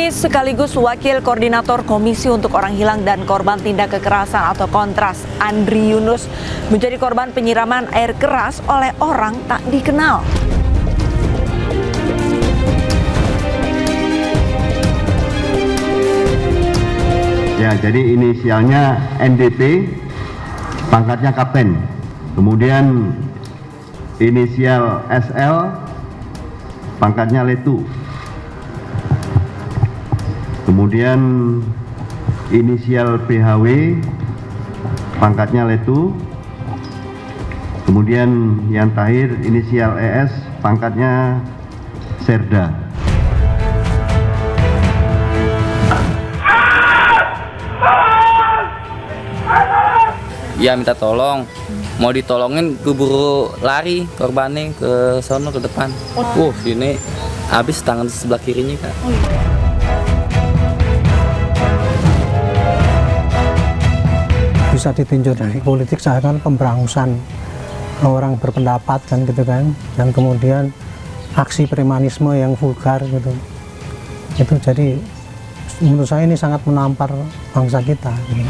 Aktivis sekaligus Wakil Koordinator Komisi untuk Orang Hilang dan Korban Tindak Kekerasan atau Kontras, Andri Yunus, menjadi korban penyiraman air keras oleh orang tak dikenal. Ya, jadi inisialnya NDP, pangkatnya Kapten. Kemudian inisial SL, pangkatnya Letu. Kemudian inisial BHW, pangkatnya Letu. Kemudian yang terakhir inisial ES, pangkatnya Serda. Ya minta tolong, mau ditolongin keburu lari korbannya ke sono ke depan. Sini habis tangan sebelah kirinya Kak. Bisa ditinjau dari politik seakan pemberangusan orang berpendapat kan gitu kan, dan kemudian aksi premanisme yang vulgar gitu. Itu jadi menurut saya ini sangat menampar bangsa kita gitu.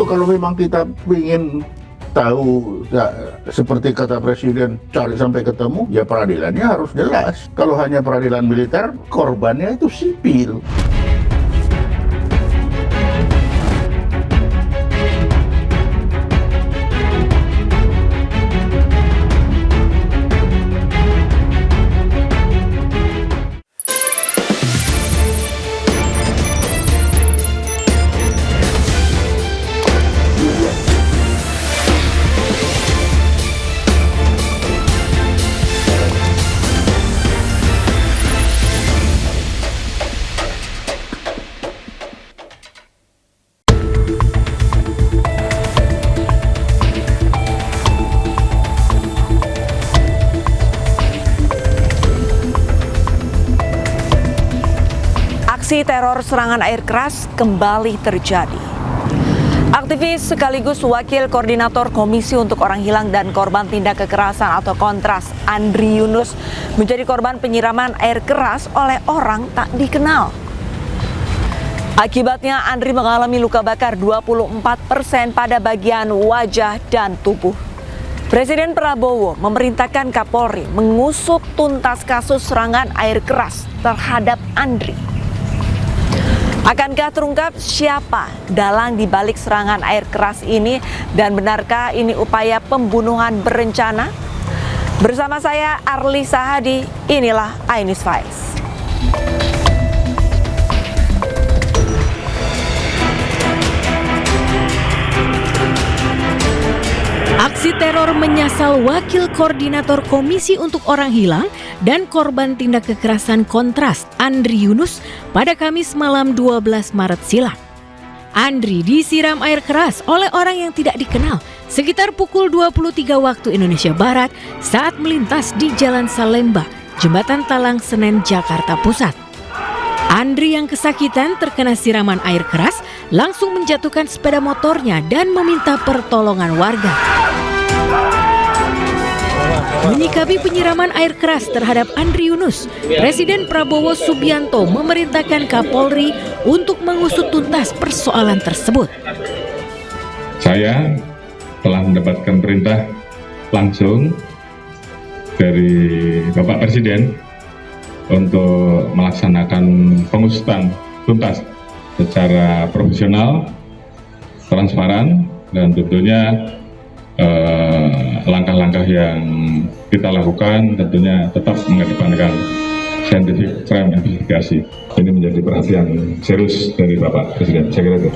Kalau memang kita ingin tahu ya, seperti kata Presiden, cari sampai ketemu, ya peradilannya harus jelas. Kalau hanya peradilan militer, korbannya itu sipil. Aksi teror serangan air keras kembali terjadi. Aktivis sekaligus Wakil Koordinator Komisi untuk Orang Hilang dan Korban Tindak Kekerasan atau Kontras, Andri Yunus, menjadi korban penyiraman air keras oleh orang tak dikenal. Akibatnya Andri mengalami luka bakar 24% pada bagian wajah dan tubuh. Presiden Prabowo memerintahkan Kapolri mengusut tuntas kasus serangan air keras terhadap Andri. Akankah terungkap siapa dalang di balik serangan air keras ini dan benarkah ini upaya pembunuhan berencana? Bersama saya Arli Sahadi, inilah iNews Files. Aksi teror menyasar Wakil Koordinator Komisi untuk Orang Hilang dan Korban Tindak Kekerasan Kontras, Andri Yunus, pada Kamis malam 12 Maret silam. Andri disiram air keras oleh orang yang tidak dikenal sekitar pukul 23 waktu Indonesia Barat saat melintas di Jalan Salemba, Jembatan Talang Senen, Jakarta Pusat. Andri yang kesakitan terkena siraman air keras langsung menjatuhkan sepeda motornya dan meminta pertolongan warga. Menyikapi penyiraman air keras terhadap Andri Yunus, Presiden Prabowo Subianto memerintahkan Kapolri untuk mengusut tuntas persoalan tersebut. Saya telah mendapatkan perintah langsung dari Bapak Presiden untuk melaksanakan pengusutan tuntas secara profesional, transparan, dan tentunya langkah-langkah yang kita lakukan tentunya tetap mengedepankan scientific crime investigasi. Ini menjadi perhatian serius dari Bapak Presiden. Saya kira itu.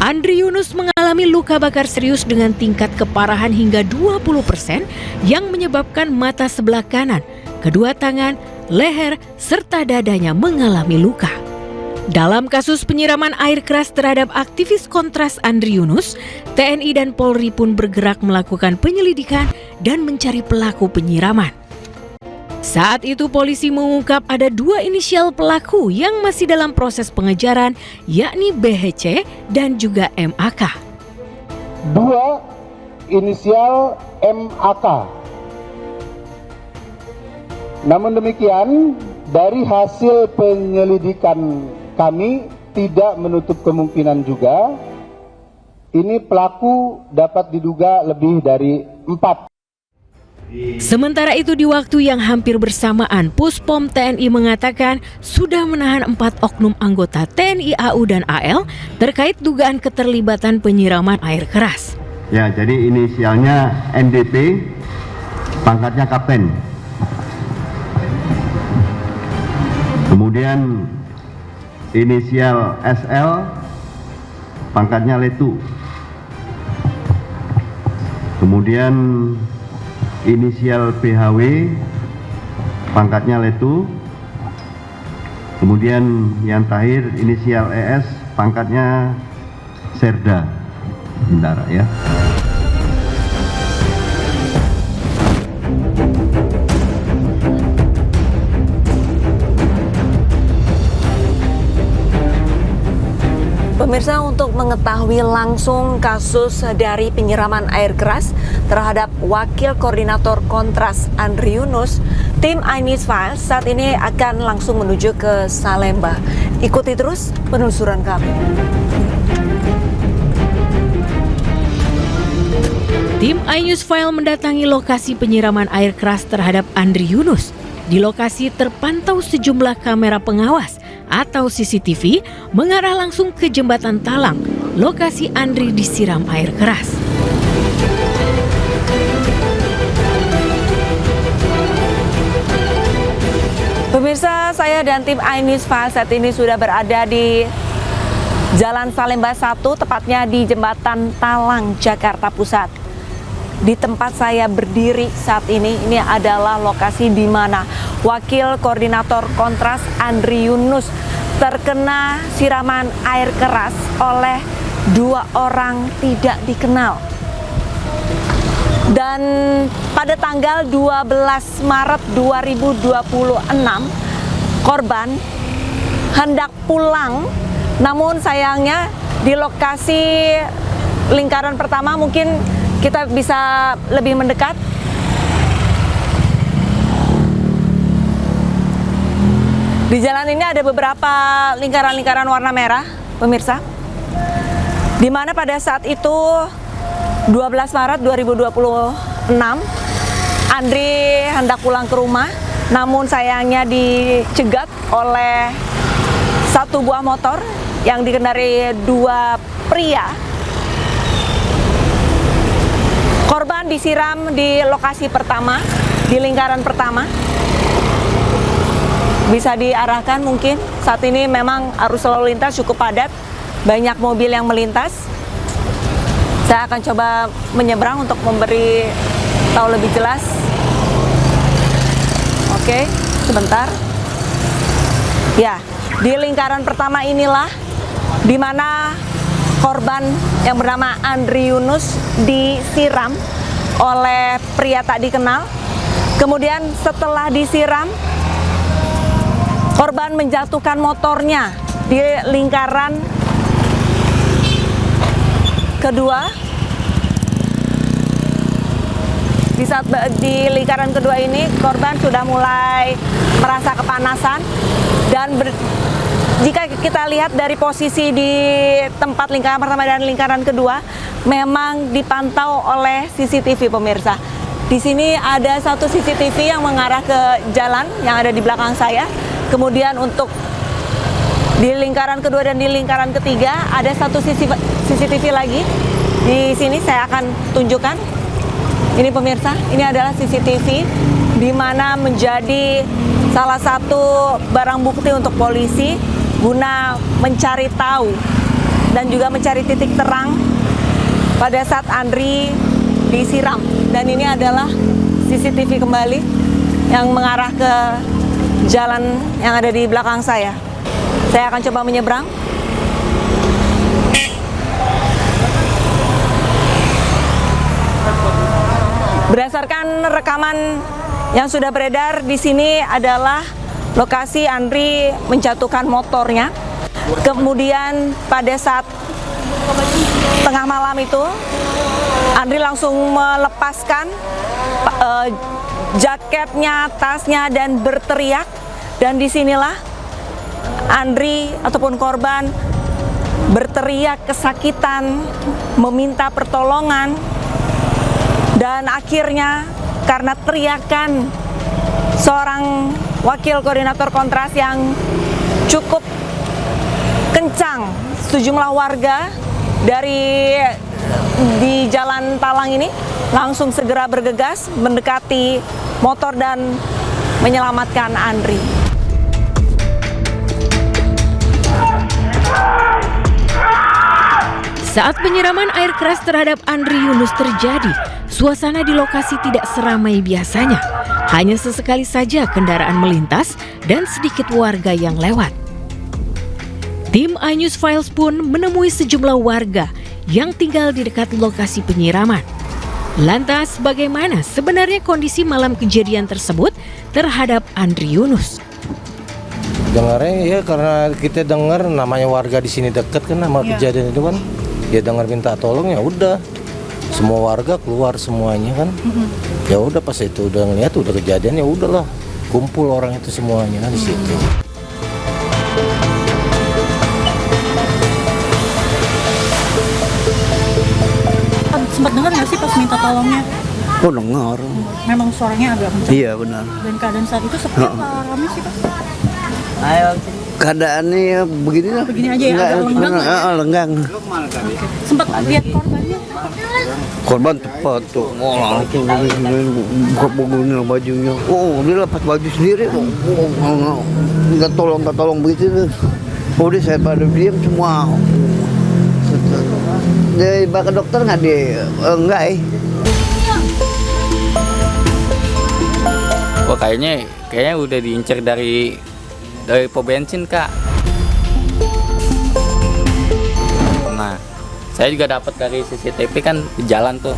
Andri Yunus mengalami luka bakar serius dengan tingkat keparahan hingga 20% yang menyebabkan mata sebelah kanan, kedua tangan, leher, serta dadanya mengalami luka. Dalam kasus penyiraman air keras terhadap aktivis Kontras Andri Yunus, TNI dan Polri pun bergerak melakukan penyelidikan dan mencari pelaku penyiraman. Saat itu polisi mengungkap ada 2 inisial pelaku yang masih dalam proses pengejaran, yakni BHC dan juga MAK. 2 inisial MAK Namun demikian, dari hasil penyelidikan kami tidak menutup kemungkinan juga ini pelaku dapat diduga lebih dari 4. Sementara itu di waktu yang hampir bersamaan, Puspom TNI mengatakan sudah menahan 4 oknum anggota TNI AU dan AL terkait dugaan keterlibatan penyiraman air keras. Ya, jadi inisialnya NDP, pangkatnya kapten. Kemudian inisial SL, pangkatnya letu. Kemudian inisial BHW, pangkatnya letu. Kemudian yang terakhir inisial ES, pangkatnya Serda. Bentar ya. Pemirsa, untuk mengetahui langsung kasus dari penyiraman air keras terhadap Wakil Koordinator Kontras Andri Yunus, tim iNews Files saat ini akan langsung menuju ke Salemba. Ikuti terus penelusuran kami. Tim iNews File mendatangi lokasi penyiraman air keras terhadap Andri Yunus. Di lokasi terpantau sejumlah kamera pengawas atau CCTV mengarah langsung ke Jembatan Talang, lokasi Andri disiram air keras. Pemirsa, saya dan tim iNews Files saat ini sudah berada di Jalan Salemba 1, tepatnya di Jembatan Talang, Jakarta Pusat. Di tempat saya berdiri saat ini adalah lokasi di mana Wakil Koordinator Kontras Andri Yunus terkena siraman air keras oleh 2 orang tidak dikenal. Dan pada tanggal 12 Maret 2026, korban hendak pulang, namun sayangnya di lokasi lingkaran pertama, mungkin kita bisa lebih mendekat. Di jalan ini ada beberapa lingkaran-lingkaran warna merah, pemirsa. Di mana pada saat itu 12 Maret 2026, Andri hendak pulang ke rumah, namun sayangnya dicegat oleh 1 buah motor yang dikendarai 2 pria. Korban disiram di lokasi pertama, di lingkaran pertama. Bisa diarahkan mungkin, saat ini memang arus lalu lintas cukup padat, banyak mobil yang melintas. Saya akan coba menyeberang untuk memberi tahu lebih jelas. Oke, sebentar. Ya, di lingkaran pertama inilah di mana korban yang bernama Andri Yunus disiram oleh pria tak dikenal. Kemudian setelah disiram, korban menjatuhkan motornya di lingkaran kedua. Di lingkaran kedua ini korban sudah mulai merasa kepanasan dan jika kita lihat dari posisi di tempat lingkaran pertama dan lingkaran kedua, memang dipantau oleh CCTV, pemirsa. Di sini ada satu CCTV yang mengarah ke jalan yang ada di belakang saya. Kemudian untuk di lingkaran kedua dan di lingkaran ketiga ada satu CCTV lagi. Di sini saya akan tunjukkan. Ini pemirsa, ini adalah CCTV di mana menjadi salah satu barang bukti untuk polisi guna mencari tahu dan juga mencari titik terang pada saat Andri disiram. Dan ini adalah CCTV kembali yang mengarah ke jalan yang ada di belakang saya. Saya akan coba menyeberang. Berdasarkan rekaman yang sudah beredar di sini adalah lokasi Andri menjatuhkan motornya. Kemudian pada saat tengah malam itu, Andri langsung melepaskan jaketnya, tasnya, dan berteriak. Dan disinilah Andri ataupun korban berteriak kesakitan, meminta pertolongan, dan akhirnya karena teriakan seorang wakil koordinator kontras yang cukup kencang, sejumlah warga di Jalan Talang ini langsung segera bergegas mendekati motor dan menyelamatkan Andri. Saat penyiraman air keras terhadap Andri Yunus terjadi, suasana di lokasi tidak seramai biasanya. Hanya sesekali saja kendaraan melintas dan sedikit warga yang lewat. Tim iNews Files pun menemui sejumlah warga yang tinggal di dekat lokasi penyiraman. Lantas, bagaimana sebenarnya kondisi malam kejadian tersebut terhadap Andri Yunus? Dengarnya ya karena kita dengar namanya warga di sini dekat kan sama kejadian itu kan. Ya dengar minta tolong ya udah. Semua warga keluar semuanya kan. Ya udah pas itu udah ngeliat udah kejadian ya udahlah. Kumpul orang itu semuanya di situ. Sempat dengar nggak sih pas minta tolongnya? Oh dengar. Memang suaranya agak kencang. Iya benar. Dan keadaan saat itu seperti apa ramai sih Pak? Keadaannya ya beginilah. Begini aja ya, agak lenggang. Lenggang. Sempat lihat korbannya? Korban tepat tuh. Oh langsung buka bajunya. Oh dia lepas baju sendiri. Nggak tolong begitu. Oh dia saya pada diam semua. Dia bawa ke dokter nggak dia? Enggak Wah kayaknya udah diincar dari pom bensin Kak. Nah, saya juga dapat dari CCTV kan di jalan tuh.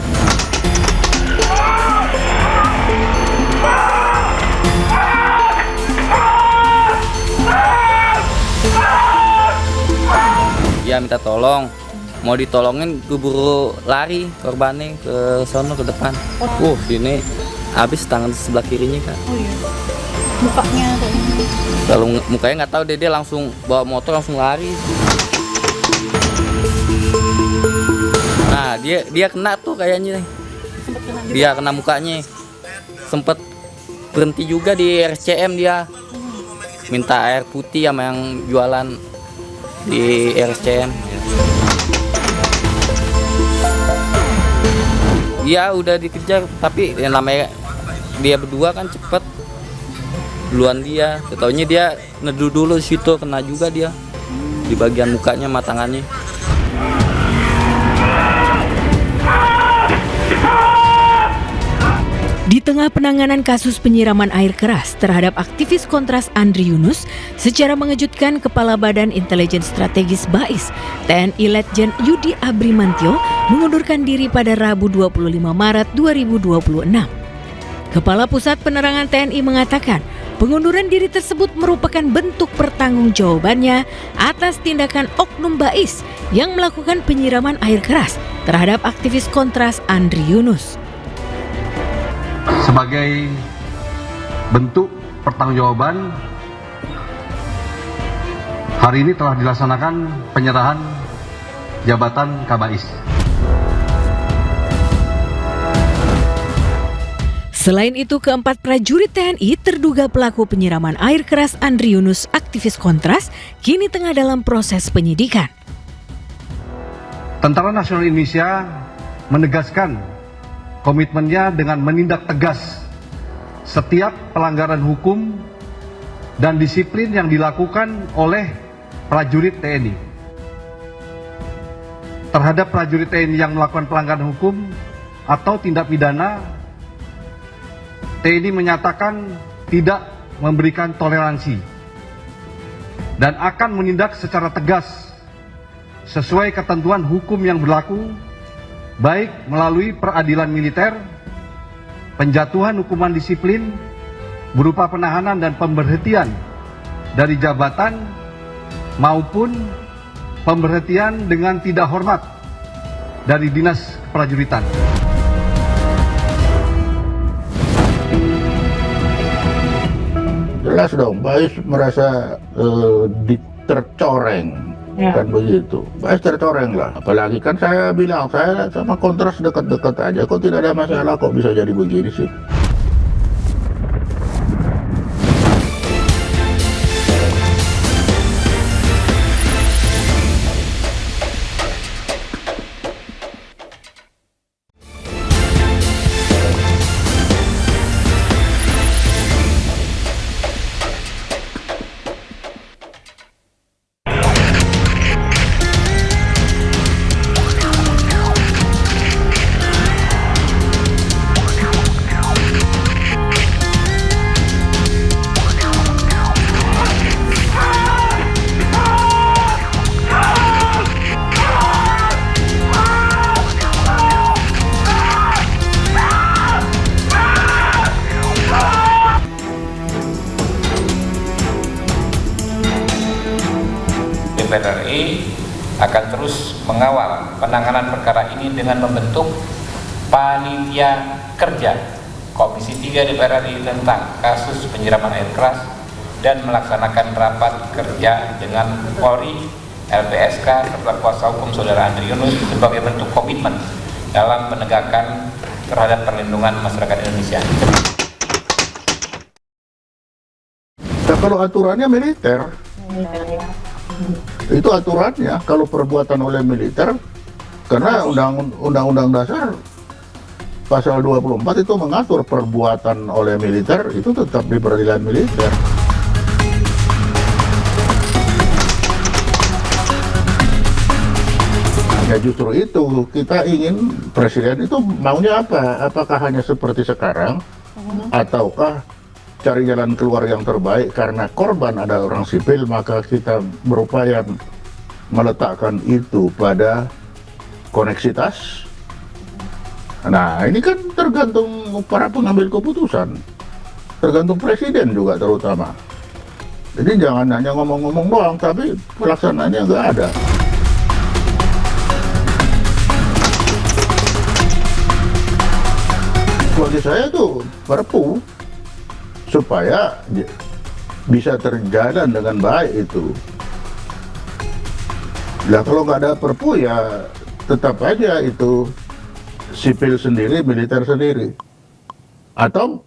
Ya minta tolong, mau ditolongin keburu lari korbannya ke sono ke depan. Sini habis tangan sebelah kirinya Kak. Oh iya. Mukanya tuh. Kalau mukanya nggak tahu dia langsung bawa motor langsung lari. Nah dia kena tuh kayaknya. Dia kena mukanya. Sempet berhenti juga di RSCM dia. Minta air putih sama yang jualan di RSCM. Iya udah dikejar tapi yang namanya dia berdua kan cepet duluan dia. Ketaunya dia neduh dulu di situ kena juga dia di bagian mukanya sama tangannya. Di tengah penanganan kasus penyiraman air keras terhadap aktivis kontras Andri Yunus, secara mengejutkan Kepala Badan Intelijen Strategis BAIS, TNI Letjen Yudi Abrimantio, mengundurkan diri pada Rabu 25 Maret 2026. Kepala Pusat Penerangan TNI mengatakan, pengunduran diri tersebut merupakan bentuk pertanggungjawabannya atas tindakan oknum BAIS yang melakukan penyiraman air keras terhadap aktivis kontras Andri Yunus. Sebagai bentuk pertanggungjawaban, hari ini telah dilaksanakan penyerahan jabatan Kabais. Selain itu, keempat prajurit TNI terduga pelaku penyiraman air keras Andri Yunus, aktivis kontras, kini tengah dalam proses penyidikan. Tentara Nasional Indonesia menegaskan komitmennya dengan menindak tegas setiap pelanggaran hukum dan disiplin yang dilakukan oleh prajurit TNI. Terhadap prajurit TNI yang melakukan pelanggaran hukum atau tindak pidana, TNI menyatakan tidak memberikan toleransi dan akan menindak secara tegas sesuai ketentuan hukum yang berlaku, baik melalui peradilan militer, penjatuhan hukuman disiplin berupa penahanan dan pemberhentian dari jabatan maupun pemberhentian dengan tidak hormat dari Dinas Keprajuritan. Jelas dong, Bais merasa tercoreng. Kan begitu, Bais tercoreng lah. Apalagi kan saya bilang, saya sama Kontras dekat-dekat aja, kok tidak ada masalah, kok bisa jadi begini sih. DPR RI akan terus mengawal penanganan perkara ini dengan membentuk panitia kerja Komisi 3 DPR RI tentang kasus penyiraman air keras dan melaksanakan rapat kerja dengan Polri, LPSK serta kuasa hukum saudara Andri Yunus sebagai bentuk komitmen dalam penegakan terhadap perlindungan masyarakat Indonesia. Nah, kalau aturannya militer, itu aturannya kalau perbuatan oleh militer, karena undang-undang dasar pasal 24 itu mengatur perbuatan oleh militer itu tetap di peradilan militer. Ya justru itu kita ingin presiden itu maunya apa? Apakah hanya seperti sekarang ataukah cari jalan keluar yang terbaik karena korban adalah orang sipil, maka kita berupaya meletakkan itu pada koneksitas. Nah ini kan tergantung para pengambil keputusan, tergantung presiden juga terutama. Jadi jangan hanya ngomong-ngomong doang tapi pelaksanaannya nggak ada. Bagi saya tuh perpu supaya bisa terjalan dengan baik itu. Nah kalau nggak ada perpu ya tetap aja itu sipil sendiri, militer sendiri. Atau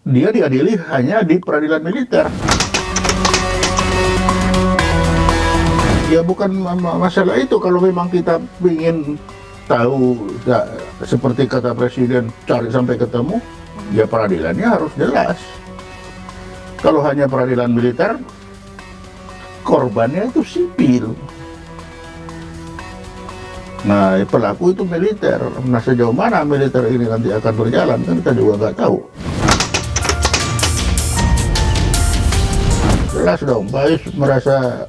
dia diadili hanya di peradilan militer. Ya bukan masalah itu kalau memang kita ingin tahu ya, seperti kata presiden cari sampai ketemu. Ya peradilannya harus jelas. Kalau hanya peradilan militer, korbannya itu sipil. Nah pelaku itu militer. Nah sejauh mana militer ini nanti akan berjalan kan kita juga nggak tahu. Jelas dong, Bais merasa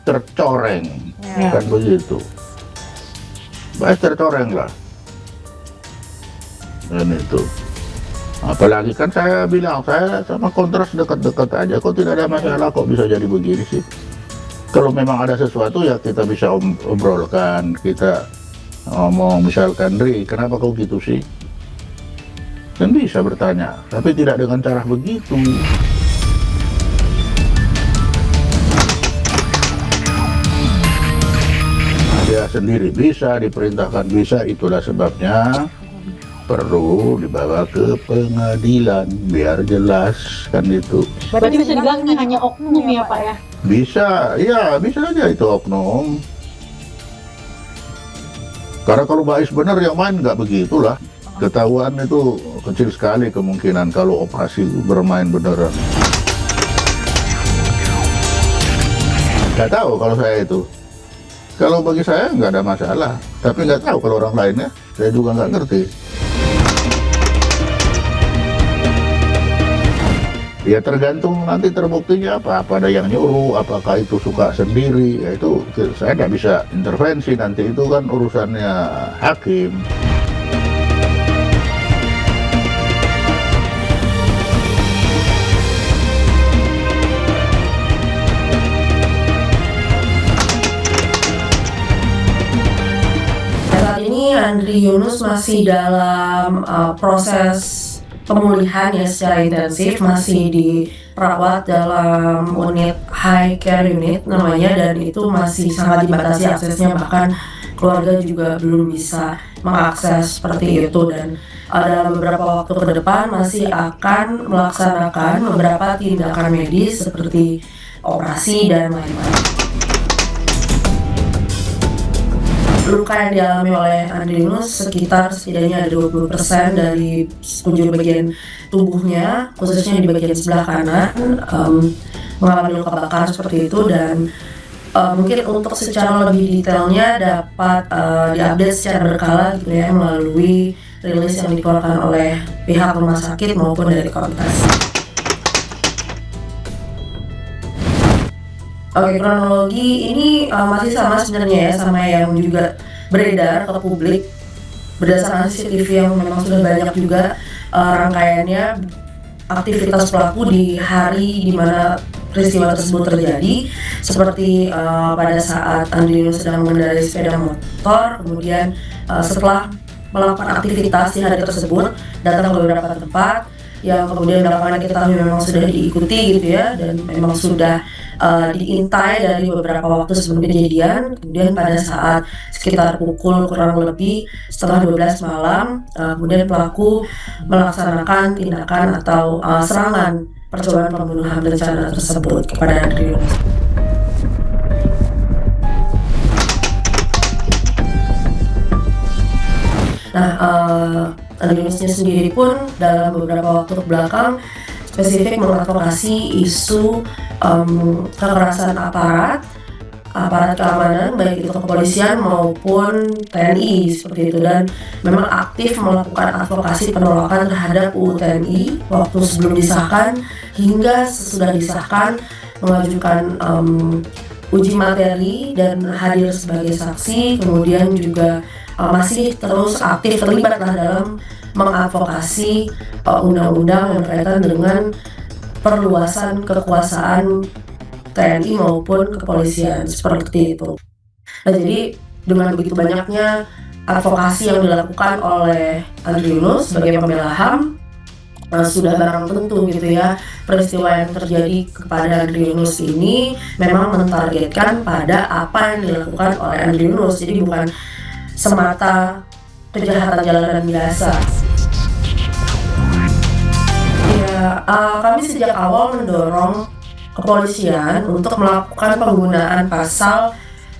tercoreng, kan begitu. Bais tercoreng lah. Dan itu apalagi kan saya bilang saya sama Kontras dekat-dekat aja, kok tidak ada masalah, kok bisa jadi begini sih. Kalau memang ada sesuatu ya kita bisa obrolkan, kita ngomong misalkan, Ri kenapa kau gitu sih, kan bisa bertanya, tapi tidak dengan cara begitu. Dia sendiri bisa, diperintahkan bisa, itulah sebabnya perlu dibawa ke pengadilan biar jelas kan itu. Berarti bisa dibilang ini hanya oknum ya Pak ya? Bisa, ya bisa aja itu oknum. Karena kalau Bais benar yang main nggak begitulah. Ketahuan itu kecil sekali kemungkinan kalau operasi bermain beneran. Nggak tahu kalau saya itu. Kalau bagi saya nggak ada masalah. Tapi nggak tahu kalau orang lainnya, saya juga nggak ngerti. Ya tergantung nanti terbuktinya apa ada yang nyuruh, apakah itu suka sendiri, ya itu saya nggak bisa intervensi, nanti itu kan urusannya hakim. Saat ini Andri Yunus masih dalam proses pemulihan ya secara intensif, masih dirawat dalam unit high care unit namanya, dan itu masih sangat dibatasi aksesnya, bahkan keluarga juga belum bisa mengakses seperti itu. Dan dalam beberapa waktu ke depan masih akan melaksanakan beberapa tindakan medis seperti operasi dan lain-lain. Luka yang dialami oleh Andrianus setidaknya ada 20% dari penjuru bagian tubuhnya, khususnya di bagian sebelah kanan, mengalami luka bakar seperti itu. Dan mungkin untuk secara lebih detailnya dapat diupdate secara berkala gitu ya, melalui rilis yang dikeluarkan oleh pihak rumah sakit maupun dari Kontras. Oke, kronologi ini masih sama sebenarnya ya, sama yang juga beredar ke publik berdasarkan CCTV yang memang sudah banyak juga rangkaiannya aktivitas pelaku di hari di mana peristiwa tersebut terjadi, seperti pada saat Andrianus sedang mengendarai sepeda motor, kemudian setelah melakukan aktivitas di hari tersebut datang ke beberapa tempat yang kemudian belakangan kita tahu memang sudah diikuti gitu ya, dan memang sudah diintai dari beberapa waktu sebelum kejadian. Kemudian pada saat sekitar pukul kurang lebih setengah 12 malam, kemudian pelaku melaksanakan tindakan atau serangan percobaan pembunuhan berencana tersebut kepada Andrianus. Nah, Andrianusnya sendiri pun dalam beberapa waktu belakang spesifik mengadvokasi isu kekerasan aparat keamanan, baik itu kepolisian maupun TNI seperti itu, dan memang aktif melakukan advokasi penolakan terhadap UU TNI waktu sebelum disahkan hingga sesudah disahkan, mengajukan uji materi dan hadir sebagai saksi, kemudian juga masih terus aktif terlibat dalam mengadvokasi undang-undang yang berkaitan dengan perluasan kekuasaan TNI maupun kepolisian seperti itu. Nah, jadi dengan begitu banyaknya advokasi yang dilakukan oleh Andrianus sebagai pembela HAM, sudah barang tentu gitu ya, peristiwa yang terjadi kepada Andrianus ini memang mentargetkan pada apa yang dilakukan oleh Andrianus. Jadi bukan semata kejahatan jalanan biasa. Ya, kami sejak awal mendorong kepolisian untuk melakukan penggunaan pasal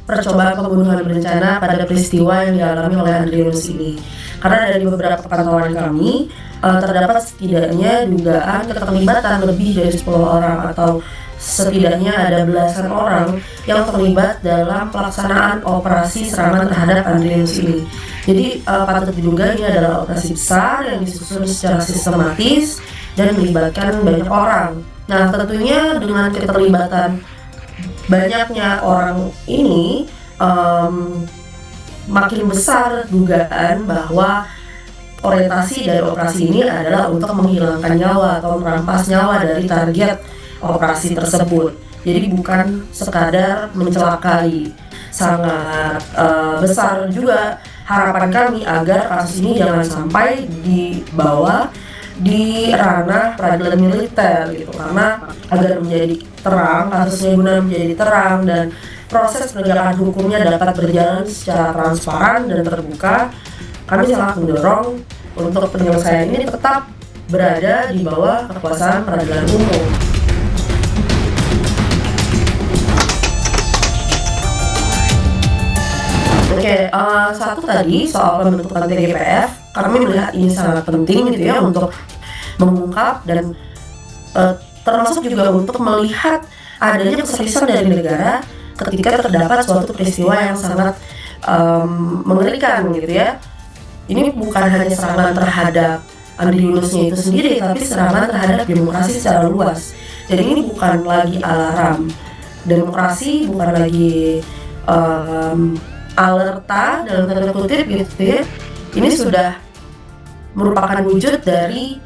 percobaan pembunuhan berencana pada peristiwa yang dialami oleh Andrianus ini. Karena dari beberapa pantauan kami, terdapat setidaknya dugaan keterlibatan lebih dari 10 orang atau setidaknya ada belasan orang yang terlibat dalam pelaksanaan operasi serangan terhadap Andrianus ini. Jadi patut diduga ini adalah operasi besar yang disusun secara sistematis dan melibatkan banyak orang. Nah, tentunya dengan keterlibatan banyaknya orang ini, makin besar dugaan bahwa orientasi dari operasi ini adalah untuk menghilangkan nyawa atau merampas nyawa dari target operasi tersebut. Jadi bukan sekadar mencelakai. Sangat besar juga harapan kami agar kasus ini jangan sampai dibawa di ranah peradilan militer gitu, karena agar menjadi terang, kasusnya guna menjadi terang dan proses penegakan hukumnya dapat berjalan secara transparan dan terbuka. Kami sangat mendorong untuk penyelesaian ini tetap berada di bawah kekuasaan peradilan umum. Oke, satu tadi soal pembentukan TGPF, kami melihat ini sangat penting gitu ya untuk mengungkap dan termasuk juga untuk melihat adanya keseriusan dari negara ketika terdapat suatu peristiwa yang sangat mengerikan gitu ya. Ini bukan hanya serangan terhadap Andrianusnya itu sendiri, tapi serangan terhadap demokrasi secara luas. Jadi ini bukan lagi alarm demokrasi, bukan lagi alerta dalam tanda kutip gitu ya. Ini sudah merupakan wujud dari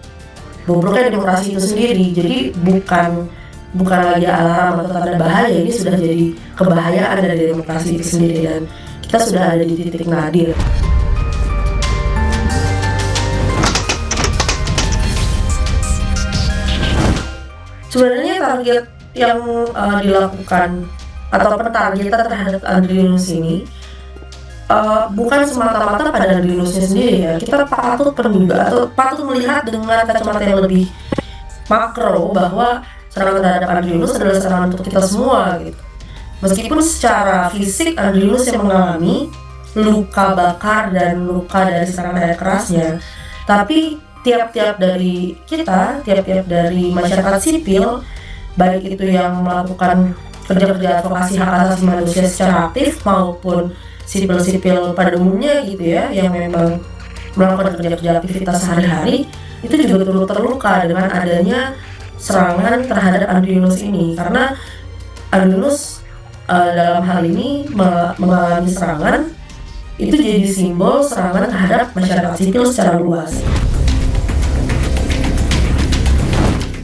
bobroknya demokrasi itu sendiri. Jadi bukan lagi alarm atau tanda bahaya, ini sudah jadi kebahayaan dari demokrasi itu sendiri, dan kita sudah ada di titik nadir. Sebenarnya target yang dilakukan atau pentargetan terhadap Andri Yunus ini bukan semata-mata pada Andri Yunusnya sendiri ya. Kita patut menduga atau patut melihat dengan kacamata yang lebih makro bahwa serangan terhadap Andri Yunus adalah serangan untuk kita semua gitu. Meskipun secara fisik Andri Yunus yang mengalami luka bakar dan luka dari serangan air kerasnya, tapi tiap-tiap dari kita, tiap-tiap dari masyarakat sipil, baik itu yang melakukan kerja-kerja advokasi hak asasi manusia secara aktif maupun sipil-sipil pada umumnya gitu ya, yang memang melakukan kerja-kerja aktivitas sehari-hari, itu juga turut terluka dengan adanya serangan terhadap Andri Yunus ini, karena Andri Yunus dalam hal ini mengalami serangan itu jadi simbol serangan terhadap masyarakat sipil secara luas.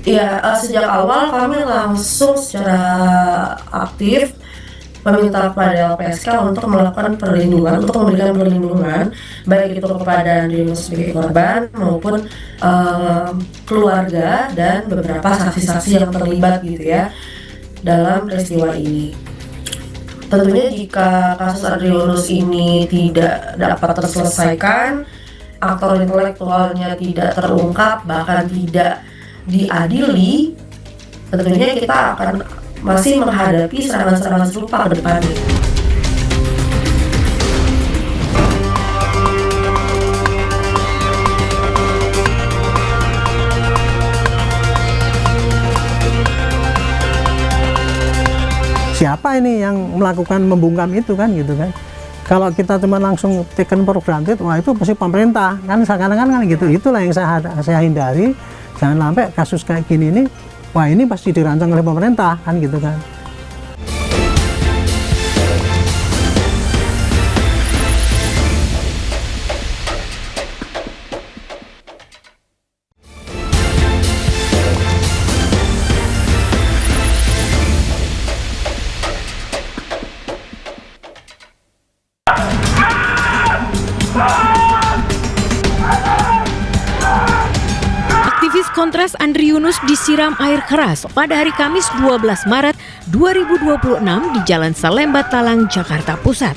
Ya, sejak awal kami langsung secara aktif meminta kepada LPSK untuk melakukan perlindungan, untuk memberikan perlindungan baik itu kepada Andri Yunus sebagai korban maupun keluarga dan beberapa saksi-saksi yang terlibat gitu ya dalam peristiwa ini. Tentunya jika kasus Andri Yunus ini tidak dapat terselesaikan, aktor intelektualnya tidak terungkap, bahkan tidak diadili, tentunya kita akan masih menghadapi serangan-serangan serupa ke depannya. Siapa ini yang melakukan membungkam itu kan gitu kan? Kalau kita cuma langsung taken for granted, wah itu pasti pemerintah kan, seakan-akan kan gitu. Itulah yang saya hindari. Jangan sampai kasus kayak gini ini, wah ini pasti dirancang oleh pemerintah kan gitu kan. Kontras Andri Yunus disiram air keras pada hari Kamis 12 Maret 2026 di Jalan Salemba Talang, Jakarta Pusat.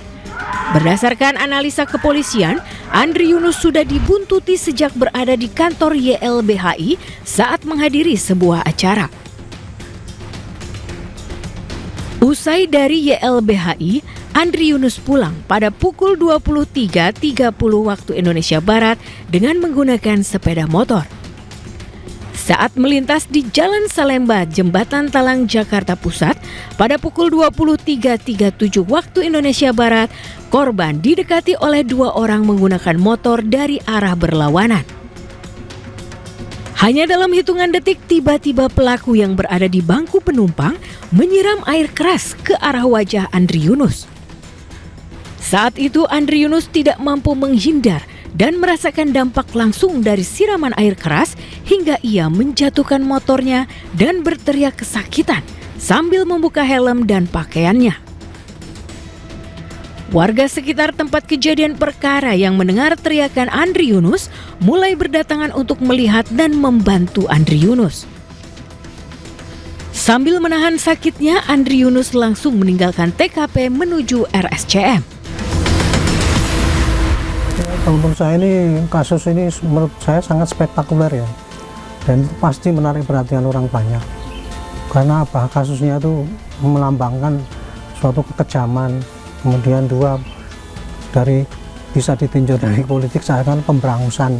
Berdasarkan analisa kepolisian, Andri Yunus sudah dibuntuti sejak berada di kantor YLBHI saat menghadiri sebuah acara. Usai dari YLBHI, Andri Yunus pulang pada pukul 23.30 waktu Indonesia Barat dengan menggunakan sepeda motor. Saat melintas di Jalan Salemba, Jembatan Talang, Jakarta Pusat, pada pukul 23.37 waktu Indonesia Barat, korban didekati oleh dua orang menggunakan motor dari arah berlawanan. Hanya dalam hitungan detik, tiba-tiba pelaku yang berada di bangku penumpang menyiram air keras ke arah wajah Andri Yunus. Saat itu Andri Yunus tidak mampu menghindar dan merasakan dampak langsung dari siraman air keras hingga ia menjatuhkan motornya dan berteriak kesakitan sambil membuka helm dan pakaiannya. Warga sekitar tempat kejadian perkara yang mendengar teriakan Andri Yunus mulai berdatangan untuk melihat dan membantu Andri Yunus. Sambil menahan sakitnya, Andri Yunus langsung meninggalkan TKP menuju RSCM. Menurut saya ini, kasus ini menurut saya sangat spektakuler ya, dan pasti menarik perhatian orang banyak. Karena apa? Kasusnya itu melambangkan suatu kekejaman, kemudian dua bisa ditinjau dari politik seakan pemberangusan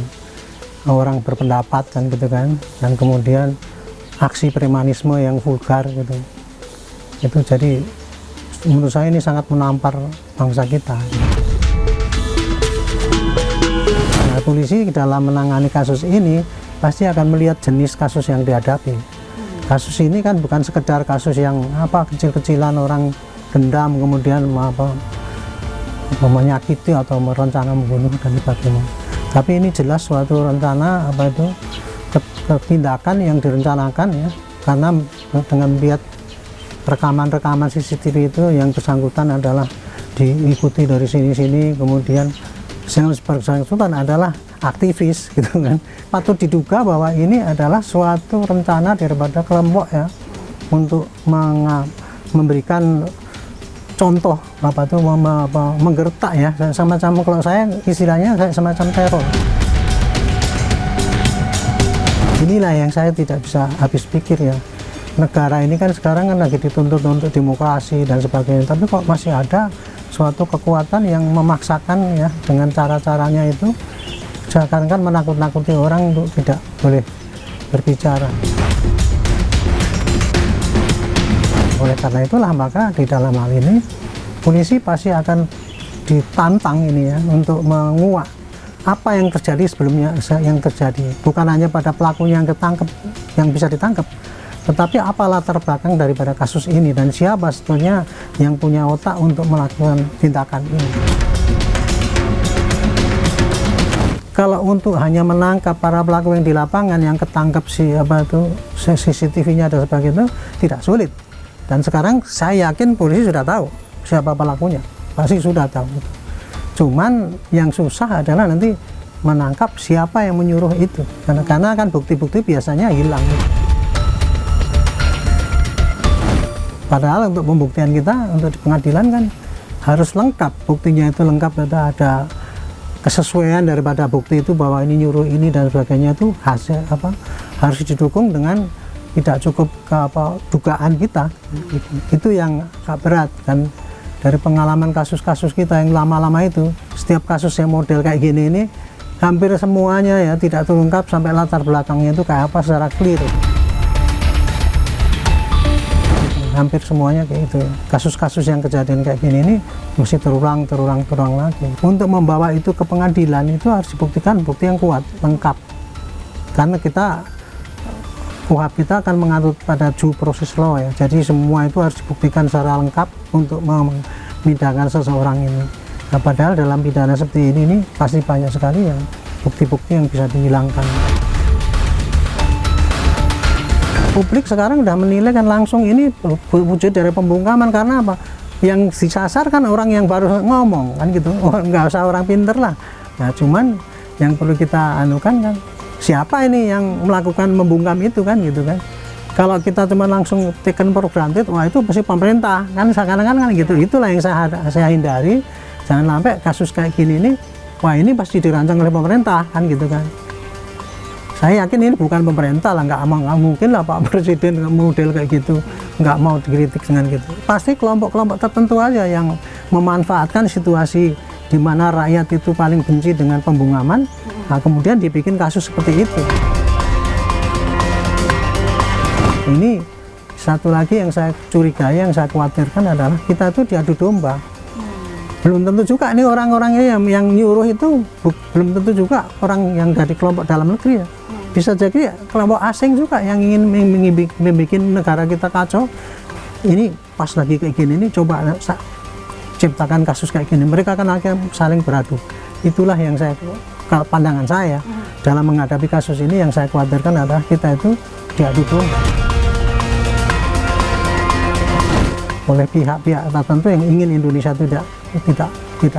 orang berpendapat kan gitu kan, dan kemudian aksi premanisme yang vulgar gitu. Itu jadi menurut saya ini sangat menampar bangsa kita. Polisi dalam menangani kasus ini pasti akan melihat jenis kasus yang dihadapi. Kasus ini kan bukan sekedar kasus yang kecil-kecilan orang dendam kemudian menyakiti atau merencana membunuh dan sebagainya. Tapi ini jelas suatu rencana tindakan yang direncanakan ya, karena dengan melihat rekaman-rekaman CCTV itu yang bersangkutan adalah diikuti dari sini-sini, kemudian yang bersangkutan adalah aktivis gitu kan. Patut diduga bahwa ini adalah suatu rencana daripada kelompok ya untuk memberikan contoh menggertak ya, semacam, kalau saya istilahnya semacam teror. Inilah yang saya tidak bisa habis pikir ya. Negara ini kan sekarang kan lagi dituntut untuk demokrasi dan sebagainya, tapi kok masih ada suatu kekuatan yang memaksakan ya dengan cara-caranya itu, seakan-akan menakut-nakuti orang untuk tidak boleh berbicara. Oleh karena itulah maka di dalam hal ini polisi pasti akan ditantang ini ya untuk menguak apa yang terjadi sebelumnya, yang terjadi bukan hanya pada pelakunya yang ketangkep, yang bisa ditangkap, tetapi apa latar belakang daripada kasus ini dan siapa sebetulnya yang punya otak untuk melakukan tindakan ini. Kalau untuk hanya menangkap para pelaku yang di lapangan yang ketangkep CCTV-nya dan sebagainya tidak sulit. Dan sekarang saya yakin polisi sudah tahu siapa pelakunya, pasti sudah tahu. Cuman yang susah adalah nanti menangkap siapa yang menyuruh itu, karena kan bukti-bukti biasanya hilang. Padahal untuk pembuktian kita untuk di pengadilan kan harus lengkap, buktinya itu lengkap, ada kesesuaian daripada bukti itu bahwa ini nyuruh ini dan sebagainya, itu hasil harus didukung dengan tidak cukup dugaan kita. Itu yang agak berat kan. Dari pengalaman kasus-kasus kita yang lama-lama itu, setiap kasus yang model kayak gini ini hampir semuanya ya tidak terungkap sampai latar belakangnya itu kayak apa secara clear. Hampir semuanya kayak itu. Kasus-kasus yang kejadian kayak gini ini mesti terulang lagi. Untuk membawa itu ke pengadilan itu harus dibuktikan bukti yang kuat, lengkap. Karena KUHP kita akan mengatur pada due process law ya, jadi semua itu harus dibuktikan secara lengkap untuk memidanakan seseorang ini. Nah, padahal dalam pidana seperti ini pasti banyak sekali yang bukti-bukti yang bisa dihilangkan. Publik sekarang udah menilai kan langsung ini wujud dari pembungkaman, karena apa? Yang disasar kan orang yang baru ngomong kan gitu, nggak usah orang pinter lah. Nah, cuman yang perlu kita anukan kan siapa ini yang melakukan membungkam itu kan gitu kan. Kalau kita cuma langsung taken for granted, wah itu pasti pemerintah kan, seakan-akan kan gitu. Itulah yang saya hindari, jangan sampai kasus kayak gini ini, wah ini pasti dirancang oleh pemerintah kan gitu kan. Saya yakin ini bukan pemerintah lah, nggak mungkin lah Pak Presiden model kayak gitu, nggak mau dikritik dengan gitu. Pasti kelompok-kelompok tertentu aja yang memanfaatkan situasi di mana rakyat itu paling benci dengan pembungkaman, nah kemudian dibikin kasus seperti itu. Ini satu lagi yang saya curigai, yang saya khawatirkan adalah kita itu diadu domba. Belum tentu juga ini orang-orangnya yang nyuruh itu belum tentu juga orang yang dari kelompok dalam negeri ya. Bisa jadi kelompok asing juga yang ingin membuat negara kita kacau. Ini pas lagi kayak gini, ini coba ciptakan kasus kayak gini, mereka kan akan saling beradu. Itulah yang pandangan saya dalam menghadapi kasus ini, yang saya khawatirkan adalah kita itu diadu domba oleh pihak-pihak tertentu yang ingin Indonesia tidak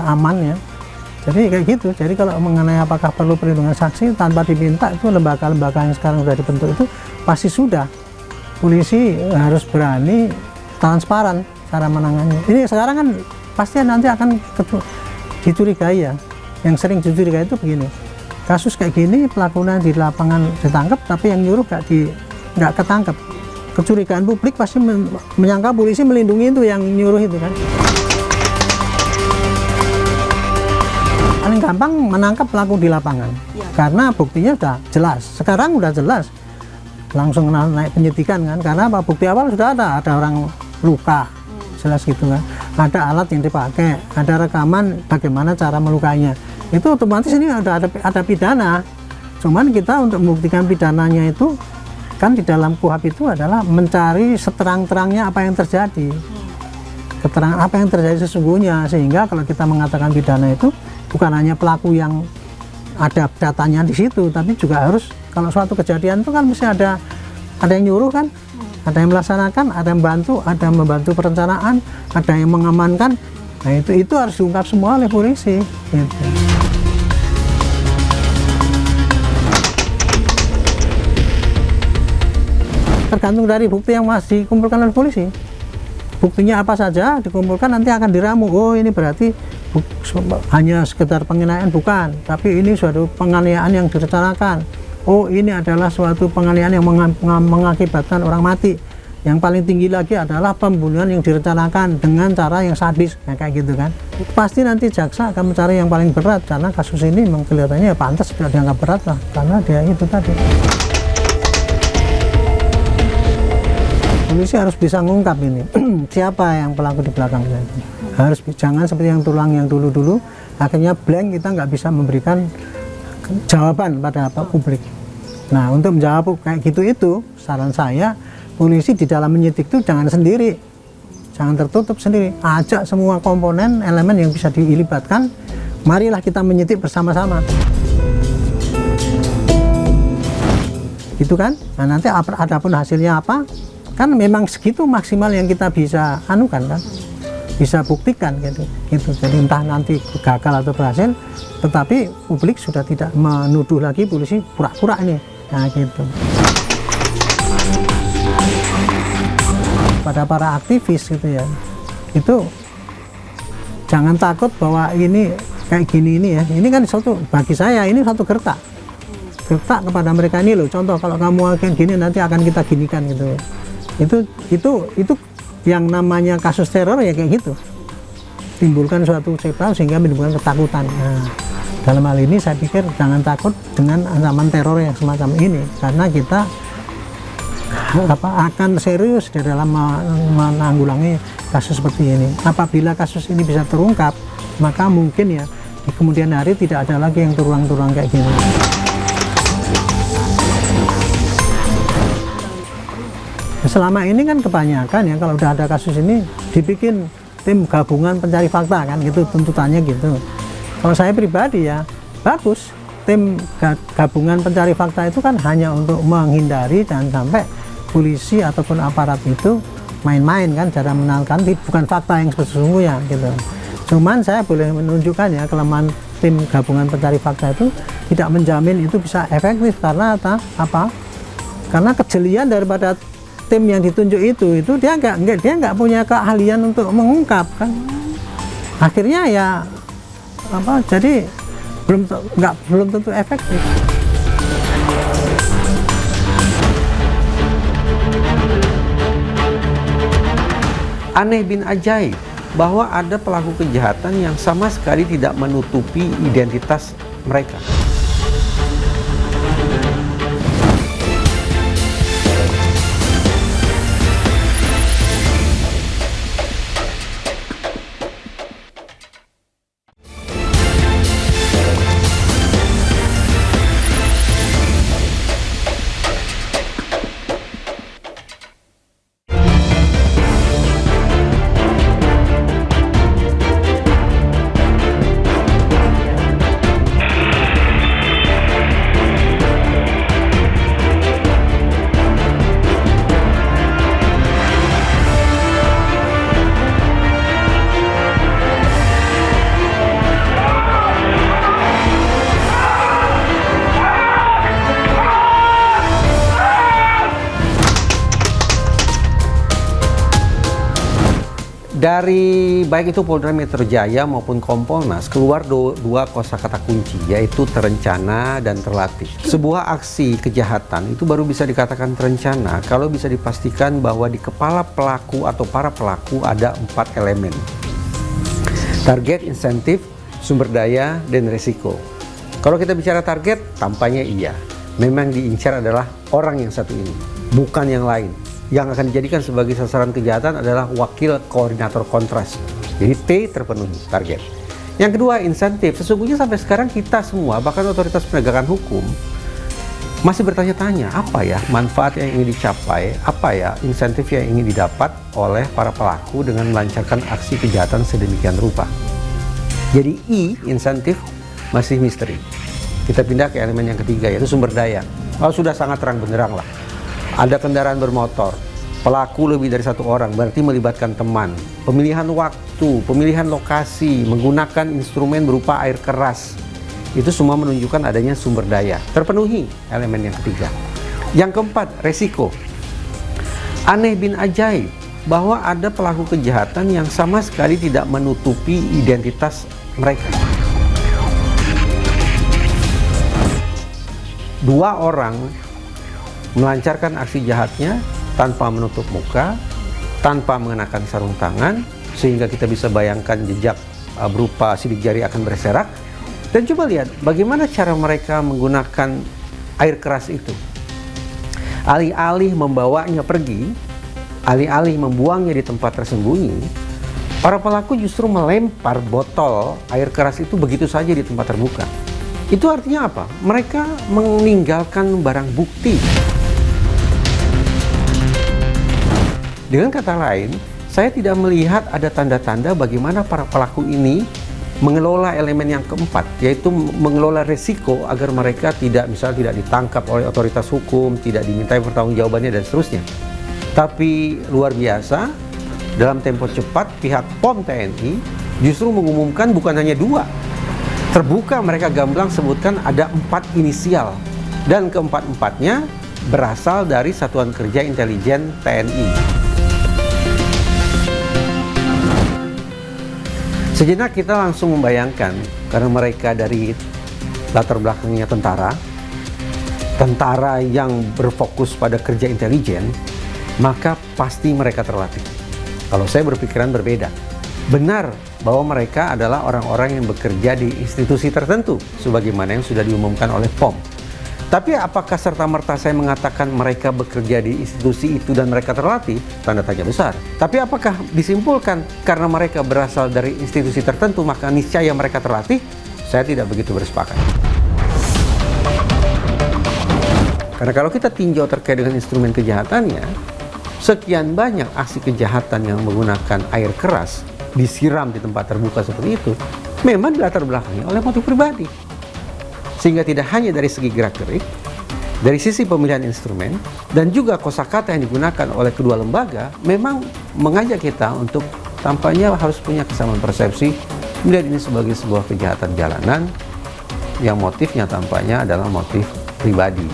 aman ya. Jadi kayak gitu. Jadi kalau mengenai apakah perlu perlindungan saksi tanpa diminta, itu lembaga-lembaga yang sekarang sudah dibentuk itu pasti sudah. Polisi harus berani transparan cara menangani. Ini sekarang kan pasti nanti akan dicurigai ya. Yang sering dicurigai itu begini, kasus kayak gini pelakunya di lapangan ditangkap tapi yang nyuruh nggak ketangkep. Kecurigaan publik pasti menyangka polisi melindungi itu yang nyuruh itu kan. Paling gampang menangkap pelaku di lapangan ya, karena buktinya sudah jelas. Sekarang udah jelas, langsung naik penyidikan kan, karena apa? Bukti awal sudah ada orang luka, jelas gitu kan. Ada alat yang dipakai, ada rekaman bagaimana cara melukainya. Itu otomatis ini ada pidana. Cuman kita untuk membuktikan pidananya itu kan di dalam KUHP itu adalah mencari seterang-terangnya apa yang terjadi, keterangan apa yang terjadi sesungguhnya, sehingga kalau kita mengatakan pidana itu bukan hanya pelaku yang ada datanya di situ, tapi juga harus, kalau suatu kejadian itu kan mesti ada yang nyuruh kan, ada yang melaksanakan, ada yang membantu perencanaan, ada yang mengamankan. Nah itu harus diungkap semua oleh polisi gitu. tergantung dari bukti yang masih dikumpulkan oleh polisi. Buktinya apa saja dikumpulkan nanti akan diramu. Oh, ini berarti hanya sekedar penganiayaan, bukan, tapi ini suatu penganiayaan yang direncanakan. Oh, ini adalah suatu penganiayaan yang mengakibatkan orang mati. Yang paling tinggi lagi adalah pembunuhan yang direncanakan dengan cara yang sadis, kayak gitu kan. Pasti nanti jaksa akan mencari yang paling berat, karena kasus ini memang kelihatannya ya pantas tidak dianggap berat lah, karena dia itu tadi. Polisi harus bisa ngungkap ini siapa yang pelaku di belakangnya. Harus, jangan seperti yang tulang yang dulu-dulu, akhirnya blank, kita nggak bisa memberikan jawaban pada publik. Nah, untuk menjawab kayak gitu itu, saran saya, polisi di dalam menyidik itu jangan sendiri, jangan tertutup sendiri, ajak semua komponen, elemen yang bisa dilibatkan, marilah kita menyidik bersama-sama. Gitu kan? Nah, nanti adapun hasilnya apa, kan memang segitu maksimal yang kita bisa anukan kan, bisa buktikan gitu. Jadi entah nanti gagal atau berhasil, tetapi publik sudah tidak menuduh lagi polisi pura-pura ini. Nah, gitu. Pada para aktivis gitu ya, itu jangan takut bahwa ini kayak gini ini ya, ini kan suatu, bagi saya ini satu gertak kepada mereka ini loh, contoh kalau kamu kayak gini nanti akan kita ginikan gitu. Itu yang namanya kasus teror ya kayak gitu, timbulkan suatu cerita sehingga menimbulkan ketakutan. Nah, dalam hal ini saya pikir jangan takut dengan ancaman teror yang semacam ini, karena kita akan serius di dalam menanggulangi kasus seperti ini. Apabila kasus ini bisa terungkap, maka mungkin ya di kemudian hari tidak ada lagi yang terulang-terulang kayak gini. Selama ini kan kebanyakan ya kalau udah ada kasus ini dibikin tim gabungan pencari fakta kan gitu, tuntutannya gitu. Kalau saya pribadi ya bagus, tim gabungan pencari fakta itu kan hanya untuk menghindari dan sampai polisi ataupun aparat itu main-main kan, cara menangkan bukan fakta yang sesungguhnya gitu. Cuman saya boleh menunjukkan ya kelemahan tim gabungan pencari fakta itu tidak menjamin itu bisa efektif, karena apa? Karena kejelian daripada tim yang ditunjuk itu dia nggak punya keahlian untuk mengungkap kan. Akhirnya ya jadi belum tentu efektif. Aneh bin ajaib bahwa ada pelaku kejahatan yang sama sekali tidak menutupi identitas mereka. Dari baik itu Polda Metro Jaya maupun Kompolnas keluar dua kosakata kunci, yaitu terencana dan terlatih. Sebuah aksi kejahatan itu baru bisa dikatakan terencana kalau bisa dipastikan bahwa di kepala pelaku atau para pelaku ada 4 elemen. Target, insentif, sumber daya, dan resiko. Kalau kita bicara target, tampaknya iya. Memang diincar adalah orang yang satu ini, bukan yang lain. Yang akan dijadikan sebagai sasaran kejahatan adalah wakil koordinator kontras. Jadi T terpenuhi target. Yang kedua, insentif. Sesungguhnya sampai sekarang kita semua, bahkan otoritas penegakan hukum, masih bertanya-tanya apa ya manfaat yang ingin dicapai, apa ya insentif yang ingin didapat oleh para pelaku dengan melancarkan aksi kejahatan sedemikian rupa. Jadi I, insentif, masih misteri. Kita pindah ke elemen yang ketiga, yaitu sumber daya. Oh, sudah sangat terang benderang lah. Ada kendaraan bermotor, pelaku lebih dari 1 orang, berarti melibatkan teman. Pemilihan waktu, pemilihan lokasi, menggunakan instrumen berupa air keras. Itu semua menunjukkan adanya sumber daya. Terpenuhi elemen yang ketiga. Yang keempat, resiko. Aneh bin ajaib bahwa ada pelaku kejahatan yang sama sekali tidak menutupi identitas mereka. 2 orang melancarkan aksi jahatnya tanpa menutup muka, tanpa mengenakan sarung tangan, sehingga kita bisa bayangkan jejak berupa sidik jari akan berserak. Dan coba lihat bagaimana cara mereka menggunakan air keras itu. Alih-alih membawanya pergi, alih-alih membuangnya di tempat tersembunyi, para pelaku justru melempar botol air keras itu begitu saja di tempat terbuka. Itu artinya apa? Mereka meninggalkan barang bukti. Dengan kata lain, saya tidak melihat ada tanda-tanda bagaimana para pelaku ini mengelola elemen yang keempat, yaitu mengelola resiko agar mereka tidak ditangkap oleh otoritas hukum, tidak dimintai pertanggungjawabannya dan seterusnya. Tapi luar biasa, dalam tempo cepat pihak POM TNI justru mengumumkan bukan hanya 2. Terbuka mereka gamblang sebutkan ada 4 inisial, dan keempat-empatnya berasal dari Satuan Kerja Intelijen TNI. Sejenak kita langsung membayangkan, karena mereka dari latar belakangnya tentara yang berfokus pada kerja intelijen, maka pasti mereka terlatih. Kalau saya berpikiran berbeda. Benar bahwa mereka adalah orang-orang yang bekerja di institusi tertentu, sebagaimana yang sudah diumumkan oleh POM. Tapi apakah serta-merta saya mengatakan mereka bekerja di institusi itu dan mereka terlatih? Tanda tanya besar. Tapi apakah disimpulkan karena mereka berasal dari institusi tertentu maka niscaya mereka terlatih? Saya tidak begitu bersepakat. Karena kalau kita tinjau terkait dengan instrumen kejahatannya, sekian banyak aksi kejahatan yang menggunakan air keras disiram di tempat terbuka seperti itu, memang dilatar belakangi oleh motif pribadi. Sehingga tidak hanya dari segi gerak-gerik, dari sisi pemilihan instrumen, dan juga kosakata yang digunakan oleh kedua lembaga, memang mengajak kita untuk tampaknya harus punya kesamaan persepsi, melihat ini sebagai sebuah kejahatan jalanan, yang motifnya tampaknya adalah motif pribadi.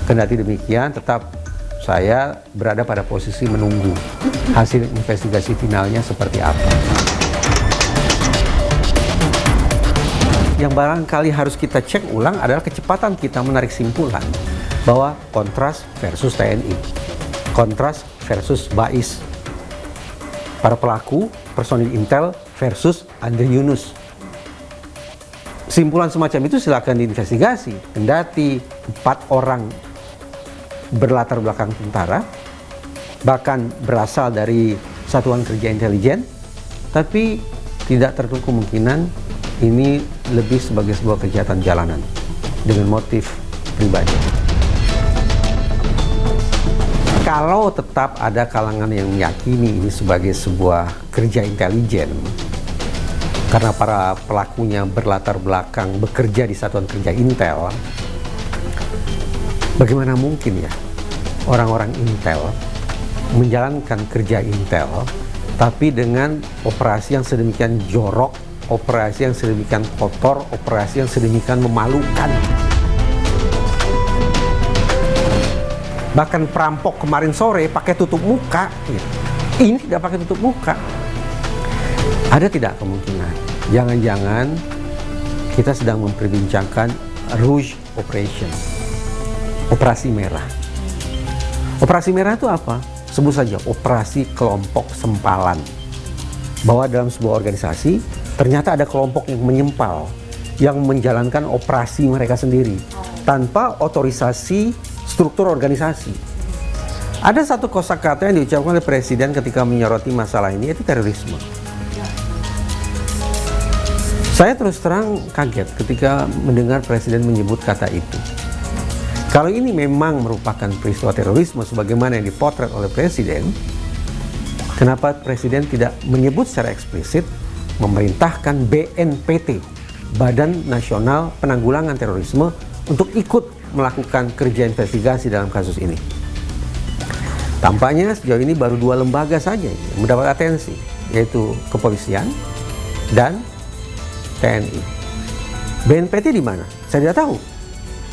Kendati demikian, tetap saya berada pada posisi menunggu hasil investigasi finalnya seperti apa. Yang barangkali harus kita cek ulang adalah kecepatan kita menarik simpulan bahwa Kontras versus TNI, Kontras versus Bais, para pelaku personil Intel versus Andri Yunus. Simpulan semacam itu silakan diinvestigasi. Kendati 4 orang berlatar belakang tentara, bahkan berasal dari Satuan Kerja Intelijen, tapi tidak tertutup kemungkinan ini lebih sebagai sebuah kejahatan jalanan dengan motif pribadi. Kalau tetap ada kalangan yang meyakini ini sebagai sebuah kerja intelijen, karena para pelakunya berlatar belakang bekerja di Satuan Kerja Intel, bagaimana mungkin ya orang-orang Intel menjalankan kerja Intel tapi dengan operasi yang sedemikian jorok, operasi yang sedemikian kotor, operasi yang sedemikian memalukan. Bahkan perampok kemarin sore pakai tutup muka, ini tidak pakai tutup muka. Ada tidak kemungkinan jangan-jangan kita sedang memperbincangkan Rouge Operation, operasi merah. Operasi merah itu apa? Sebut saja operasi kelompok sempalan. Bahwa dalam sebuah organisasi ternyata ada kelompok yang menyempal, yang menjalankan operasi mereka sendiri tanpa otorisasi struktur organisasi. Ada satu kosakata yang diucapkan oleh Presiden ketika menyoroti masalah ini, yaitu terorisme. Saya terus terang kaget ketika mendengar Presiden menyebut kata itu. Kalau ini memang merupakan peristiwa terorisme sebagaimana yang dipotret oleh Presiden, kenapa Presiden tidak menyebut secara eksplisit memerintahkan BNPT, Badan Nasional Penanggulangan Terorisme, untuk ikut melakukan kerja investigasi dalam kasus ini? Tampaknya sejauh ini baru 2 lembaga saja yang mendapat atensi, yaitu kepolisian dan TNI. BNPT di mana? Saya tidak tahu.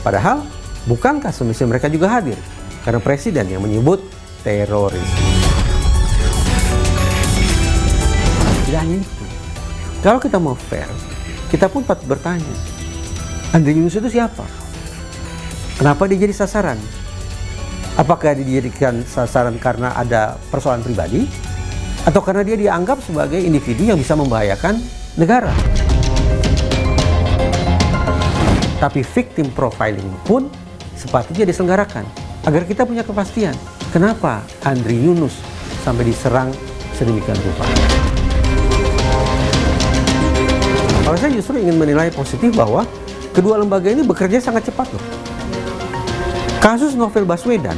Padahal bukankah semestinya mereka juga hadir? Karena Presiden yang menyebut teroris. Tidak hanya itu. Kalau kita mau fair, kita pun patut bertanya, Andri Yunus itu siapa? Kenapa dia jadi sasaran? Apakah dia dijadikan sasaran karena ada persoalan pribadi? Atau karena dia dianggap sebagai individu yang bisa membahayakan negara? Tapi victim profiling pun sepatutnya diselenggarakan agar kita punya kepastian kenapa Andri Yunus sampai diserang sedemikian rupa. Kalau saya justru ingin menilai positif bahwa kedua lembaga ini bekerja sangat cepat loh. Kasus Novel Baswedan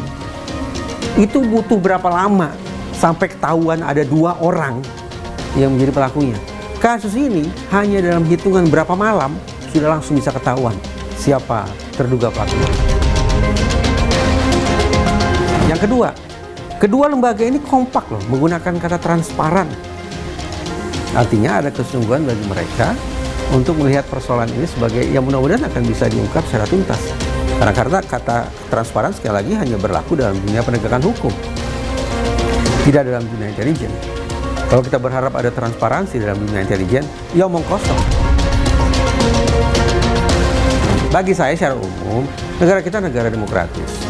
itu butuh berapa lama sampai ketahuan ada 2 orang yang menjadi pelakunya. Kasus ini hanya dalam hitungan berapa malam sudah langsung bisa ketahuan siapa terduga pelakunya. Yang kedua lembaga ini kompak loh menggunakan kata transparan. Artinya ada kesungguhan bagi mereka untuk melihat persoalan ini sebagai yang mudah-mudahan akan bisa diungkap secara tuntas. Karena kata transparan sekali lagi hanya berlaku dalam dunia penegakan hukum, tidak dalam dunia intelijen. Kalau kita berharap ada transparansi dalam dunia intelijen, ya omong kosong. Bagi saya secara umum, negara kita negara demokratis.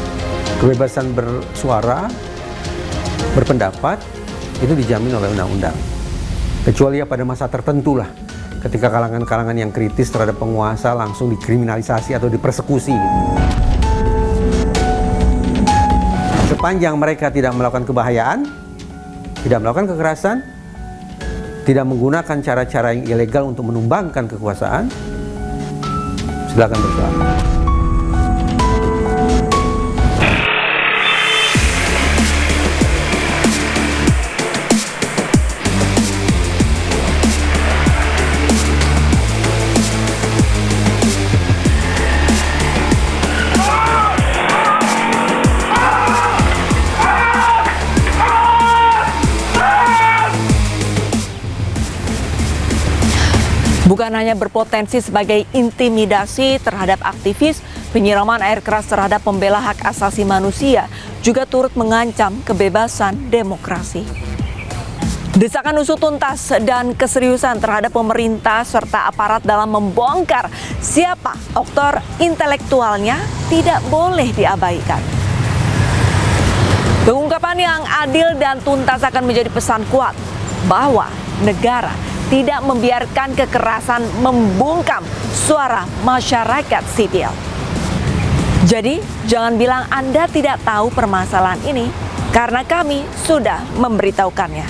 Kebebasan bersuara, berpendapat, itu dijamin oleh undang-undang. Kecuali ya pada masa tertentu lah, ketika kalangan-kalangan yang kritis terhadap penguasa langsung dikriminalisasi atau dipersekusi. Sepanjang mereka tidak melakukan kebahayaan, tidak melakukan kekerasan, tidak menggunakan cara-cara yang ilegal untuk menumbangkan kekuasaan, silakan bersuara. Bukan hanya berpotensi sebagai intimidasi terhadap aktivis, penyiraman air keras terhadap pembela hak asasi manusia juga turut mengancam kebebasan demokrasi. Desakan usut tuntas dan keseriusan terhadap pemerintah serta aparat dalam membongkar siapa aktor intelektualnya tidak boleh diabaikan. Pengungkapan yang adil dan tuntas akan menjadi pesan kuat bahwa negara tidak membiarkan kekerasan membungkam suara masyarakat sipil. Jadi, jangan bilang Anda tidak tahu permasalahan ini, karena kami sudah memberitahukannya.